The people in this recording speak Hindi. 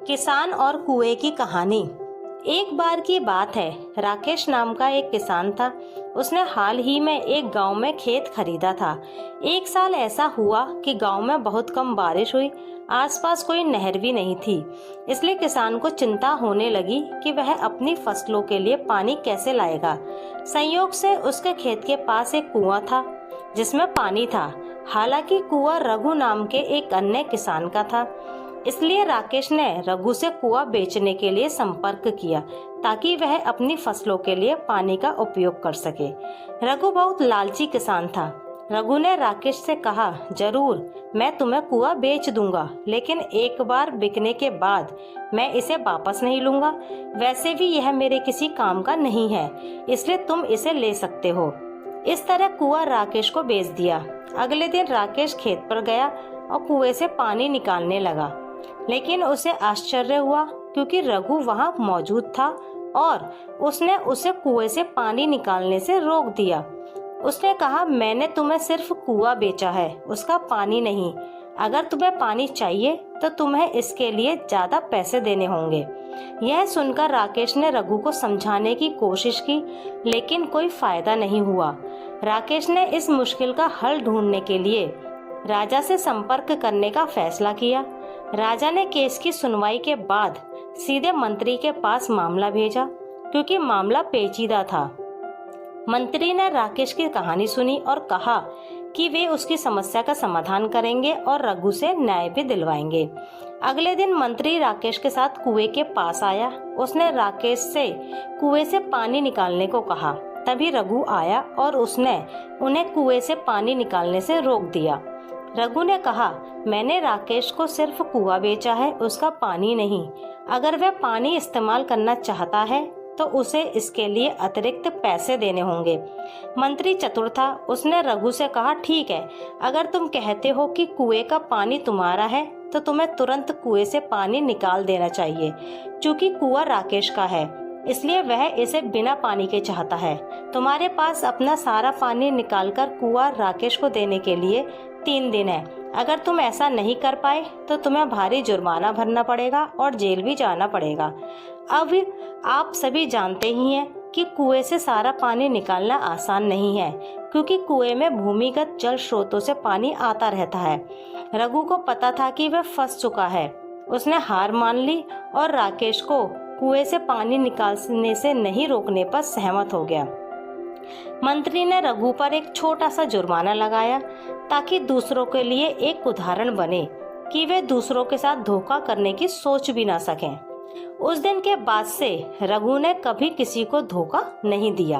किसान और कुएं की कहानी। एक बार की बात है, राकेश नाम का एक किसान था। उसने हाल ही में एक गांव में खेत खरीदा था। एक साल ऐसा हुआ कि गांव में बहुत कम बारिश हुई। आसपास कोई नहर भी नहीं थी। इसलिए किसान को चिंता होने लगी कि वह अपनी फसलों के लिए पानी कैसे लाएगा। संयोग से उसके खेत के पास एक कुआं था जिसमें पानी था। हालांकि कुआं रघु नाम के एक अन्य किसान का था। इसलिए राकेश ने रघु से कुआं बेचने के लिए संपर्क किया ताकि वह अपनी फसलों के लिए पानी का उपयोग कर सके। रघु बहुत लालची किसान था। रघु ने राकेश से कहा, जरूर मैं तुम्हें कुआं बेच दूंगा, लेकिन एक बार बिकने के बाद मैं इसे वापस नहीं लूंगा। वैसे भी यह मेरे किसी काम का नहीं है, इसलिए तुम इसे ले सकते हो। इस तरह कुआं राकेश को बेच दिया। अगले दिन राकेश खेत पर गया और कुएं से पानी निकालने लगा, लेकिन उसे आश्चर्य हुआ क्योंकि रघु वहां मौजूद था और उसने उसे कुएं से पानी निकालने से रोक दिया। उसने कहा, मैंने तुम्हें सिर्फ कुआं बेचा है, उसका पानी नहीं। अगर तुम्हें पानी चाहिए तो तुम्हें इसके लिए ज्यादा पैसे देने होंगे। यह सुनकर राकेश ने रघु को समझाने की कोशिश की, लेकिन कोई फायदा नहीं हुआ। राकेश ने इस मुश्किल का हल ढूंढने के लिए राजा से संपर्क करने का फैसला किया। राजा ने केस की सुनवाई के बाद सीधे मंत्री के पास मामला भेजा, क्योंकि मामला पेचीदा था। मंत्री ने राकेश की कहानी सुनी और कहा कि वे उसकी समस्या का समाधान करेंगे और रघु से न्याय भी दिलवाएंगे। अगले दिन मंत्री राकेश के साथ कुएं के पास आया। उसने राकेश से कुएं से पानी निकालने को कहा। तभी रघु आया और उसने उन्हें कुएं से पानी निकालने से रोक दिया। रघु ने कहा, मैंने राकेश को सिर्फ कुआं बेचा है, उसका पानी नहीं। अगर वह पानी इस्तेमाल करना चाहता है तो उसे इसके लिए अतिरिक्त पैसे देने होंगे। मंत्री चतुर था। उसने रघु से कहा, ठीक है, अगर तुम कहते हो कि कुएं का पानी तुम्हारा है तो तुम्हें तुरंत कुएं से पानी निकाल देना चाहिए। चूंकि कुआं राकेश का है, इसलिए वह इसे बिना पानी के चाहता है। तुम्हारे पास अपना सारा पानी निकालकर कुआं राकेश को देने के लिए 3 दिन है। अगर तुम ऐसा नहीं कर पाए तो तुम्हें भारी जुर्माना भरना पड़ेगा और जेल भी जाना पड़ेगा। अब आप सभी जानते ही हैं कि कुएं से सारा पानी निकालना आसान नहीं है, क्योंकि कुएं में भूमिगत जल स्रोतों से पानी आता रहता है। रघु को पता था कि वह फंस चुका है। उसने हार मान ली और राकेश को कुएं से पानी निकालने से नहीं रोकने पर सहमत हो गया। मंत्री ने रघु पर एक छोटा सा जुर्माना लगाया ताकि दूसरों के लिए एक उदाहरण बने कि वे दूसरों के साथ धोखा करने की सोच भी ना सकें। उस दिन के बाद से रघु ने कभी किसी को धोखा नहीं दिया।